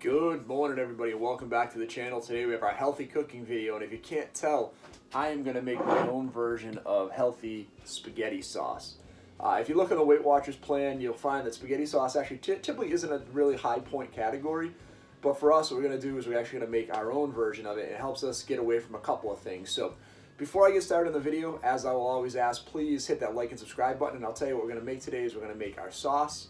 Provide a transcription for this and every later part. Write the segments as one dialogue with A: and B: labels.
A: Good morning, everybody, and welcome back to the channel. Today we have our healthy cooking video, and if you can't tell, I am going to make my own version of healthy spaghetti sauce. If you look at the Weight Watchers plan, you'll find that spaghetti sauce actually typically isn't a really high point category, but for us, what we're going to do is we're actually going to make our own version of it, and it helps us get away from a couple of things. So before I get started in the video, as I will always ask, please hit that like and subscribe button, and I'll tell you what we're going to make today is we're going to make our sauce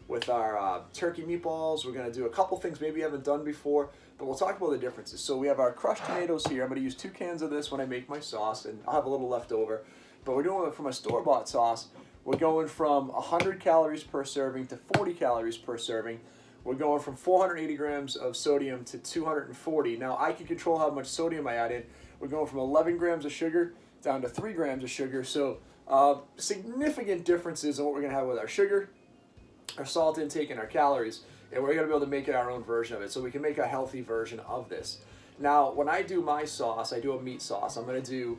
A: with our turkey meatballs. We're going to do a couple things maybe you haven't done before, but we'll talk about the differences. So we have our crushed tomatoes here. I'm going to use 2 cans of this when I make my sauce, and I'll have a little left over. But we're doing it from a store-bought sauce. We're going from 100 calories per serving to 40 calories per serving. We're going from 480 grams of sodium to 240. Now, I can control how much sodium I add in. We're going from 11 grams of sugar down to 3 grams of sugar. So significant differences in what we're going to have with our sugar, our salt intake, and our calories, and we're going to be able to make it our own version of it, so we can make a healthy version of this. Now, when I do my sauce, I do a meat sauce. I'm going to do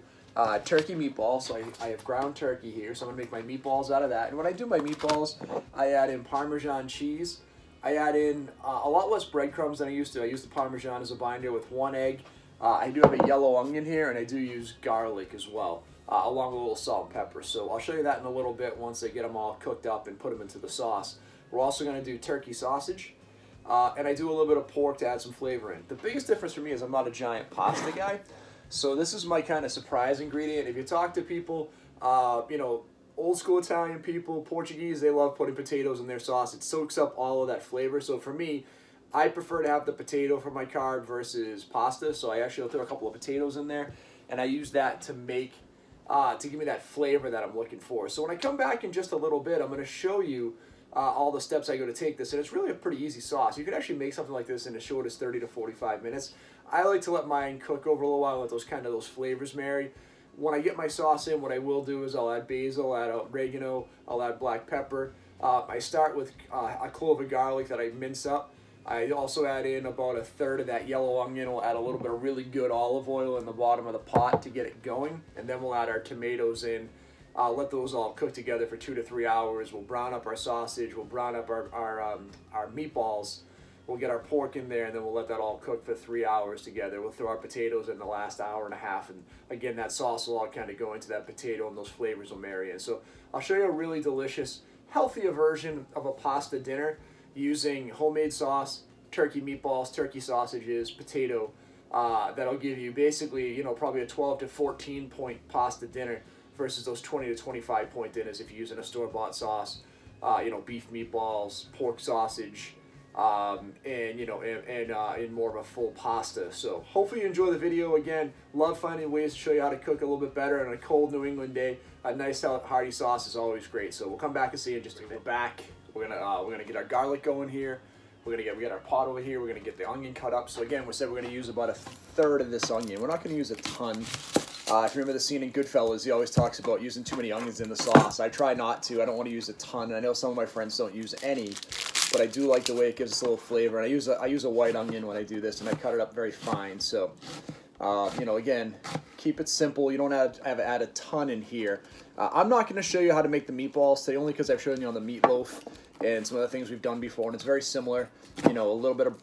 A: turkey meatballs, so I have ground turkey here, so I'm going to make my meatballs out of that. And when I do my meatballs, I add in Parmesan cheese. I add in a lot less breadcrumbs than I used to. I use the Parmesan as a binder with 1 egg. I do have a yellow onion here, and I do use garlic as well, along with a little salt and pepper. So I'll show you that in a little bit once I get them all cooked up and put them into the sauce. We're also going to do turkey sausage, and I do a little bit of pork to add some flavor in. The biggest difference for me is I'm not a giant pasta guy, so this is my kind of surprise ingredient. If you talk to people, old school Italian people, Portuguese, they love putting potatoes in their sauce. It soaks up all of that flavor. So for me, I prefer to have the potato for my carb versus pasta, so I actually will throw a couple of potatoes in there, and I use that to make to give me that flavor that I'm looking for. So when I come back in just a little bit, I'm going to show you all the steps I go to take this, and it's really a pretty easy sauce. You can actually make something like this in as short as 30 to 45 minutes. I like to let mine cook over a little while, let those flavors marry. When I get my sauce in, what I will do is I'll add basil, I'll add oregano, I'll add black pepper. I start with a clove of garlic that I mince up. I also add in about 1/3 of that yellow onion. We'll add a little bit of really good olive oil in the bottom of the pot to get it going, and then we'll add our tomatoes in. Let those all cook together for 2 to 3 hours. We'll brown up our sausage. We'll brown up our meatballs. We'll get our pork in there, and then we'll let that all cook for 3 hours together. We'll throw our potatoes in the last hour and a half, and again, that sauce will all kind of go into that potato, and those flavors will marry in. So I'll show you a really delicious, healthier version of a pasta dinner using homemade sauce, turkey meatballs, turkey sausages, potato. That'll give you basically, probably a 12 to 14 point pasta dinner versus those 20 to 25 point dinners if you're using a store-bought sauce. Beef meatballs, pork sausage, and more of a full pasta. So hopefully you enjoy the video. Again, love finding ways to show you how to cook a little bit better on a cold New England day. A nice hearty sauce is always great. So we'll come back and see you in just a bit. We're gonna get our garlic going here. We got our pot over here. We're gonna get the onion cut up. So again, we said we're gonna use about 1/3 of this onion. We're not gonna use a ton. If you remember the scene in Goodfellas, he always talks about using too many onions in the sauce. I try not to. I don't want to use a ton. I know some of my friends don't use any, but I do like the way it gives us a little flavor. And I use a white onion when I do this, and I cut it up very fine. So, again, keep it simple. You don't have to add a ton in here. I'm not going to show you how to make the meatballs today, only because I've shown you on the meatloaf and some other things we've done before, and it's very similar. A little bit of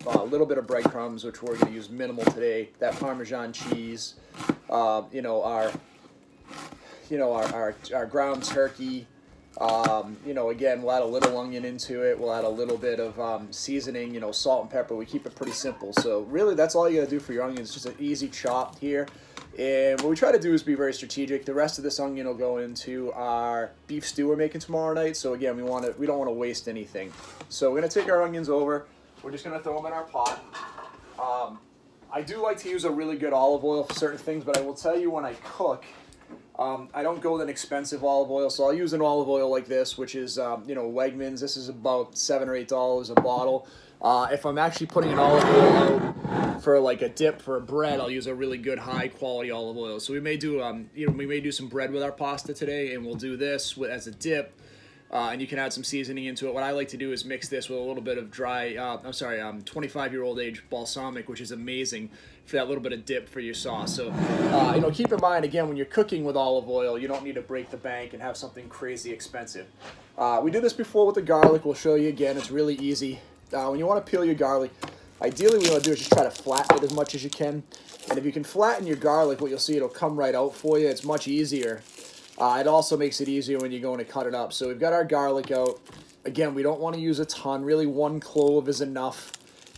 A: breadcrumbs, which we're going to use minimal today. That Parmesan cheese, our ground turkey. Again, we'll add a little onion into it. We'll add a little bit of seasoning, salt and pepper. We keep it pretty simple. So really, that's all you got to do for your onions. Just an easy chop here. And what we try to do is be very strategic. The rest of this onion will go into our beef stew we're making tomorrow night. So again, we don't want to waste anything. So we're going to take our onions over. We're just going to throw them in our pot. I do like to use a really good olive oil for certain things, but I will tell you when I cook, I don't go with an expensive olive oil, so I'll use an olive oil like this, which is, Wegmans. This is about $7 or $8 a bottle. If I'm actually putting an olive oil out for like a dip for a bread, I'll use a really good high quality olive oil. So we may do, some bread with our pasta today, and we'll do this as a dip. And you can add some seasoning into it. What I like to do is mix this with a little bit of 25-year-old age balsamic, which is amazing for that little bit of dip for your sauce. So, keep in mind, again, when you're cooking with olive oil, you don't need to break the bank and have something crazy expensive. We did this before with the garlic. We'll show you again. It's really easy. When you want to peel your garlic, Ideally, what you want to do is just try to flatten it as much as you can. And if you can flatten your garlic, what you'll see, it'll come right out for you. It's much easier. It also makes it easier when you're going to cut it up. So we've got our garlic out. Again, we don't want to use a ton. Really, 1 clove is enough.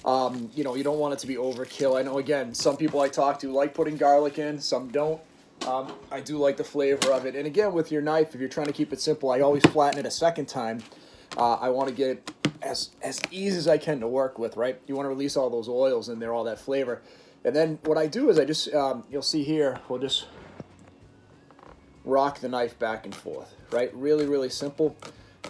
A: You know, you don't want it to be overkill. I know, again, some people I talk to like putting garlic in, some don't. I do like the flavor of it. And again, with your knife, if you're trying to keep it simple, I always flatten it a second time. I want to get it as easy as I can to work with, right? You want to release all those oils in there, all that flavor. And then what I do is I just, you'll see here, we'll just rock the knife back and forth, right? Really, really simple.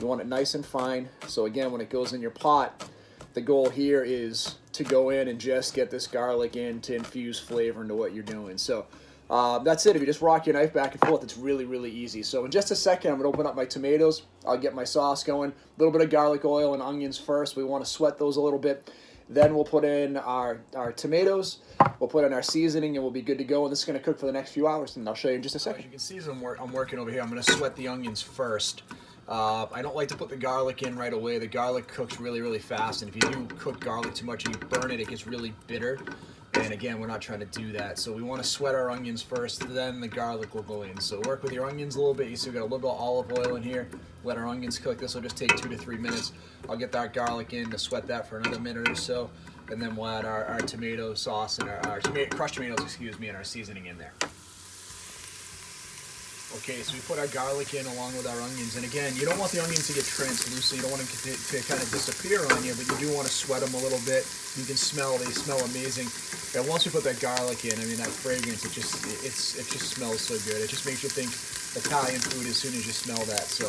A: You want it nice and fine. So again, when it goes in your pot, the goal here is to go in and just get this garlic in to infuse flavor into what you're doing. So that's it. If you just rock your knife back and forth, it's really, really easy. So in just a second, I'm going to open up my tomatoes. I'll get my sauce going. A little bit of garlic oil and onions first. We want to sweat those a little bit. Then we'll put in our tomatoes. We'll put in our seasoning, and we'll be good to go. And this is going to cook for the next few hours, and I'll show you in just a second. As you can see, as I'm working over here, I'm going to sweat the onions first. I don't like to put the garlic in right away. The garlic cooks really, really fast, and if you do cook garlic too much and you burn it, it gets really bitter. And again, we're not trying to do that. So we want to sweat our onions first, then the garlic will go in. So work with your onions a little bit. You see we've got a little bit of olive oil in here. Let our onions cook. This will just take 2 to 3 minutes. I'll get that garlic in to sweat that for another minute or so. And then we'll add our tomato sauce and our crushed tomatoes, excuse me, and our seasoning in there. Okay, so we put our garlic in along with our onions. And again, you don't want the onions to get translucent. You don't want them to kind of disappear on you, but you do want to sweat them a little bit. You can smell, they smell amazing. And once we put that garlic in, I mean, that fragrance, it just smells so good. It just makes you think Italian food as soon as you smell that. So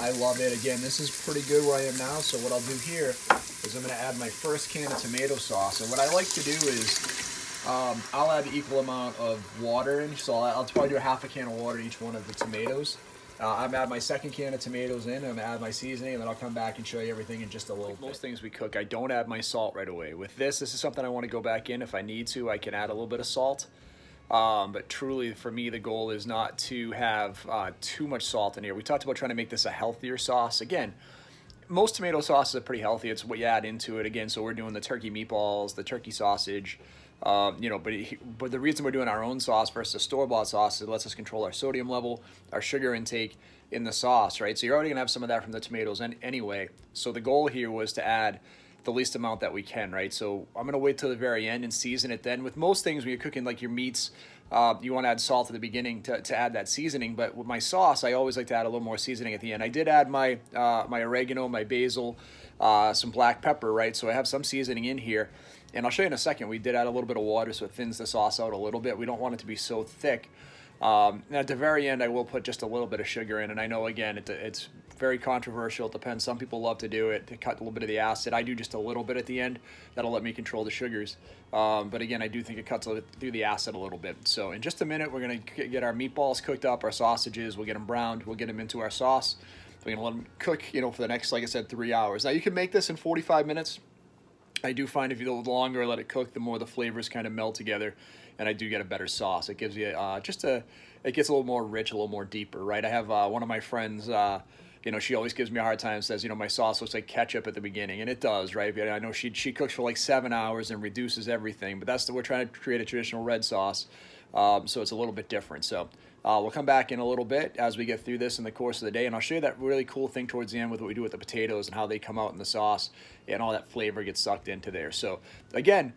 A: I love it. Again, this is pretty good where I am now. So what I'll do here is I'm going to add my first can of tomato sauce. And what I like to do is I'll add the equal amount of water in, so I'll probably do a half a can of water in each one of the tomatoes. I'm gonna add my second can of tomatoes in, and I'm gonna add my seasoning, and then I'll come back and show you everything in just a little bit. Most things we cook, I don't add my salt right away. With this is something I want to go back in. If I need to, I can add a little bit of salt. But truly, for me, the goal is not to have too much salt in here. We talked about trying to make this a healthier sauce. Again, most tomato sauces are pretty healthy. It's what you add into it. Again, so we're doing the turkey meatballs, the turkey sausage. You know, but the reason we're doing our own sauce versus store-bought sauce is it lets us control our sodium level, our sugar intake in the sauce, right? So you're already gonna have some of that from the tomatoes anyway. So the goal here was to add the least amount that we can, right? So I'm gonna wait till the very end and season it then. With most things, when you're cooking like your meats, you want to add salt at the beginning to add that seasoning. But with my sauce, I always like to add a little more seasoning at the end. I did add my my oregano, my basil, some black pepper, right? So I have some seasoning in here. And I'll show you in a second, we did add a little bit of water so it thins the sauce out a little bit. We don't want it to be so thick. And at the very end, I will put just a little bit of sugar in. And I know, again, it's very controversial. It depends. Some people love to do it to cut a little bit of the acid. I do just a little bit at the end. That'll let me control the sugars. But again, I do think it cuts through the acid a little bit. So in just a minute, we're going to get our meatballs cooked up, our sausages. We'll get them browned. We'll get them into our sauce. We're going to let them cook, you know, for the next, like I said, 3 hours. Now, you can make this in 45 minutes. I do find if you the longer I let it cook, the more the flavors kind of meld together, and I do get a better sauce. It gives you it gets a little more rich, a little more deeper, right? I have one of my friends, you know, she always gives me a hard time, says, you know, my sauce looks like ketchup at the beginning, and it does, right? I know she cooks for like 7 hours and reduces everything, but we're trying to create a traditional red sauce, so it's a little bit different. So we'll come back in a little bit as we get through this in the course of the day, and I'll show you that really cool thing towards the end with what we do with the potatoes and how they come out in the sauce and all that flavor gets sucked into there. So again,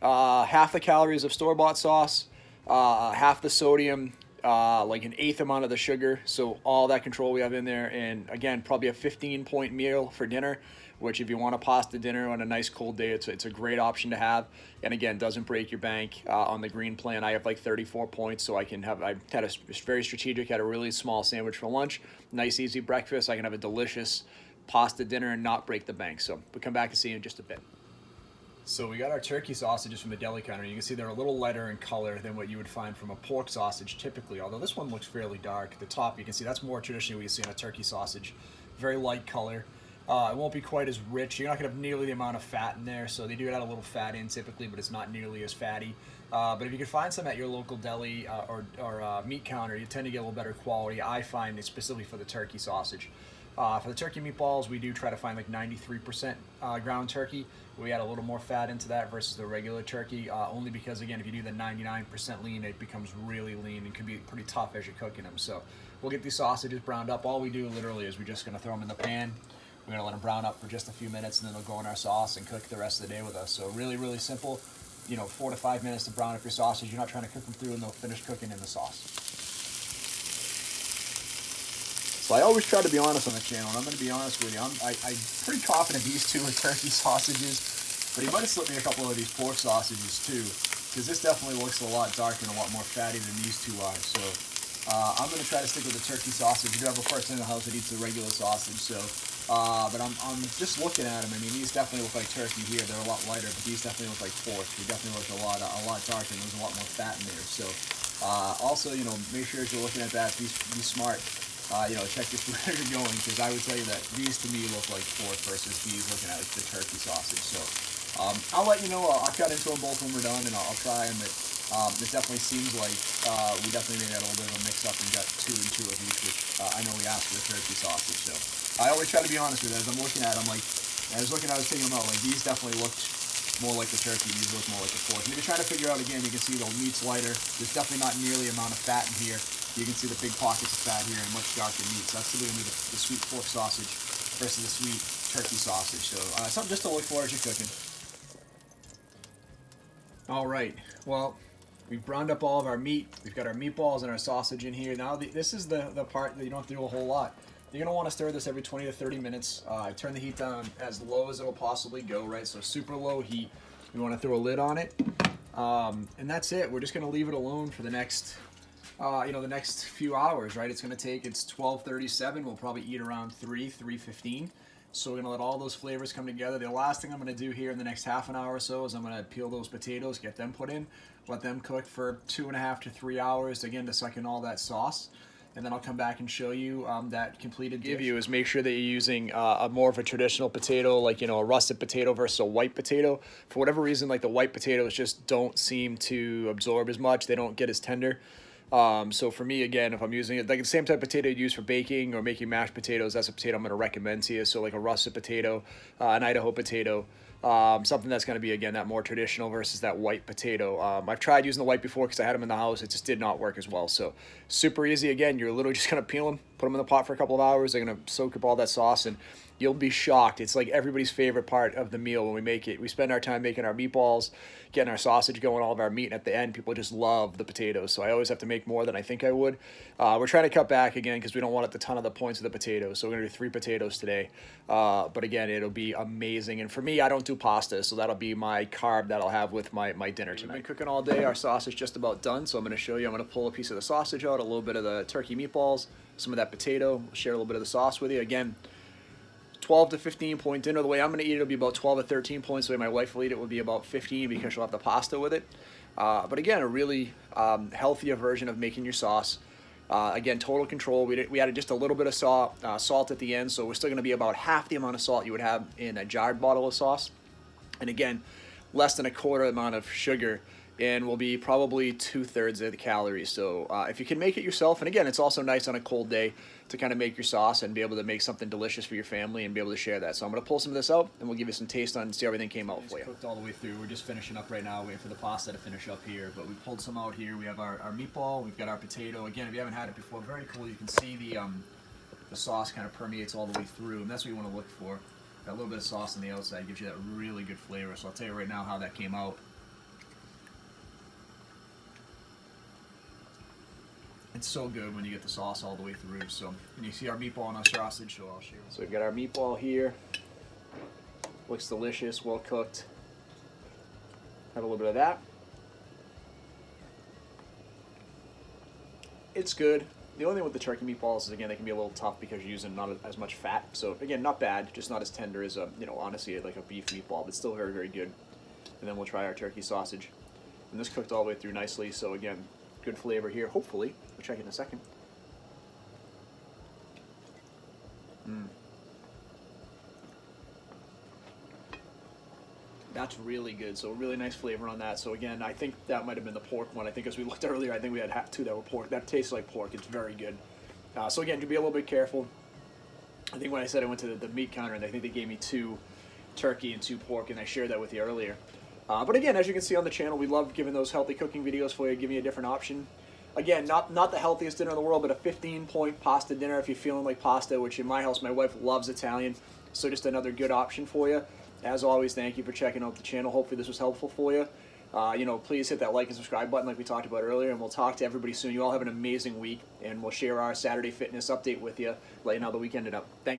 A: half the calories of store-bought sauce, half the sodium, like an eighth amount of the sugar. So all that control we have in there, and again, probably a 15-point meal for dinner, which if you want a pasta dinner on a nice cold day, it's a great option to have. And again, doesn't break your bank. On the green plan, I have like 34 points, so I had a very strategic, had a really small sandwich for lunch, nice easy breakfast. I can have a delicious pasta dinner and not break the bank. So we'll come back and see you in just a bit. So we got our turkey sausages from the deli counter. You can see they're a little lighter in color than what you would find from a pork sausage typically, although this one looks fairly dark. At the top, you can see that's more traditionally what you see on a turkey sausage. Very light color. It won't be quite as rich. You're not going to have nearly the amount of fat in there, so they do add a little fat in typically, but it's not nearly as fatty. But if you can find some at your local deli or meat counter, you tend to get a little better quality, I find, specifically for the turkey sausage. For the turkey meatballs, we do try to find like 93% ground turkey. We add a little more fat into that versus the regular turkey, only because, again, if you do the 99% lean, it becomes really lean and can be pretty tough as you're cooking them. So we'll get these sausages browned up. All we do literally is we're just going to throw them in the pan. We're going to let them brown up for just a few minutes, and then they'll go in our sauce and cook the rest of the day with us. So really, really simple. 4 to 5 minutes to brown up your sausage. You're not trying to cook them through, and they'll finish cooking in the sauce. So I always try to be honest on the channel, and I'm going to be honest with you. I'm pretty confident these two are turkey sausages, but he might have slipped me a couple of these pork sausages too, because this definitely looks a lot darker and a lot more fatty than these two are. So I'm going to try to stick with the turkey sausage. We do have a person in the house that eats the regular sausage, so but I'm just looking at them. I mean, these definitely look like turkey here. They're a lot lighter, but these definitely look like pork. They definitely look a lot darker, and there's a lot more fat in there. So also, make sure as you're looking at that, be smart. Check your food where you're going, because I would tell you that these to me look like pork versus these looking at like the turkey sausage. So I'll let you know. I'll cut into them both when we're done, and I'll try them. But this definitely seems like we definitely made that a little bit of a mix up and got 2 and 2 of each, which I know we asked for the turkey sausage. So I always try to be honest with you. As I'm looking at them, I was taking them out, like these definitely looked more like the turkey, these look more like the pork. And if you're trying to figure out, again, you can see the meat's lighter. There's definitely not nearly the amount of fat in here. You can see the big pockets of fat here and much darker meat. So that's going to be the sweet pork sausage versus the sweet turkey sausage. So something just to look for as you're cooking. All right, well, we've browned up all of our meat. We've got our meatballs and our sausage in here. Now this is the part that you don't have to do a whole lot. You're going to want to stir this every 20 to 30 minutes. Turn the heat down as low as it will possibly go, right? So super low heat. You want to throw a lid on it. And that's it. We're just going to leave it alone for the next, the next few hours, right? It's 12:37. We'll probably eat around 3:15. So we're going to let all those flavors come together. The last thing I'm going to do here in the next half an hour or so is I'm going to peel those potatoes, get them put in, let them cook for 2.5 to 3 hours, again, to suck in all that sauce. And then I'll come back and show you that completed dish. Is make sure that you're using more of a traditional potato, like a russet potato versus a white potato. For whatever reason, like the white potatoes just don't seem to absorb as much. They don't get as tender. So for me, again, if I'm using it, like the same type of potato you'd use for baking or making mashed potatoes, that's a potato I'm going to recommend to you. So like a russet potato, an Idaho potato. Something that's going to be, again, that more traditional versus that white potato. I've tried using the white before because I had them in the house. It just did not work as well. So super easy. Again, you're literally just going to peel them, put them in the pot for a couple of hours. They're going to soak up all that sauce, and you'll be shocked. It's like everybody's favorite part of the meal when we make it. We spend our time making our meatballs, getting our sausage going, all of our meat, and at the end, people just love the potatoes. So I always have to make more than I think I would. We're trying to cut back, again, because we don't want it to ton of the points of the potatoes. So we're going to do 3 potatoes today. But again, it'll be amazing. And for me, I don't do pasta, so that'll be my carb that I'll have with my dinner tonight. We've been cooking all day. Our sausage just about done, so I'm going to show you. I'm going to pull a piece of the sausage out, a little bit of the turkey meatballs, some of that potato, share a little bit of the sauce with you. Again, 12 to 15 point dinner. The way I'm going to eat it will be about 12 to 13 points. The way my wife will eat it will be about 15 because she'll have the pasta with it. But again, a really healthier version of making your sauce. Again, total control. We added just a little bit of salt at the end, so we're still going to be about half the amount of salt you would have in a jarred bottle of sauce. And again, less than a quarter amount of sugar, and will be probably 2/3 of the calories. So if you can make it yourself, and again, it's also nice on a cold day to kind of make your sauce and be able to make something delicious for your family and be able to share that. So I'm going to pull some of this out, and we'll give you some taste on and see how everything came out for you. It's cooked all the way through. We're just finishing up right now, waiting for the pasta to finish up here. But we pulled some out here. We have our meatball. We've got our potato. Again, if you haven't had it before, very cool. You can see the sauce kind of permeates all the way through, and that's what you want to look for. That little bit of sauce on the outside gives you that really good flavor. So I'll tell you right now how that came out. It's so good when you get the sauce all the way through. So, and you see our meatball and our sausage, so I'll share. So we've got our meatball here. Looks delicious, well cooked. Have a little bit of that. It's good. The only thing with the turkey meatballs is, again, they can be a little tough because you're using not as much fat. So again, not bad, just not as tender as honestly, like a beef meatball, but still very, very good. And then we'll try our turkey sausage. And this cooked all the way through nicely. So again, good flavor here, hopefully. We'll check it in a second. That's really good. So really nice flavor on that. So again, I think that might have been the pork one. I think as we looked earlier, I think we had 2 that were pork. That tastes like pork. It's very good. So again, to be a little bit careful. I think when I said I went to the meat counter, and I think they gave me 2 turkey and 2 pork, and I shared that with you earlier. But again, as you can see on the channel, we love giving those healthy cooking videos for you, giving you a different option. Again, not the healthiest dinner in the world, but a 15-point pasta dinner if you're feeling like pasta, which in my house, my wife loves Italian, so just another good option for you. As always, thank you for checking out the channel. Hopefully this was helpful for you. Please hit that like and subscribe button like we talked about earlier, and we'll talk to everybody soon. You all have an amazing week, and we'll share our Saturday fitness update with you, let you know how the week ended up. Thank you.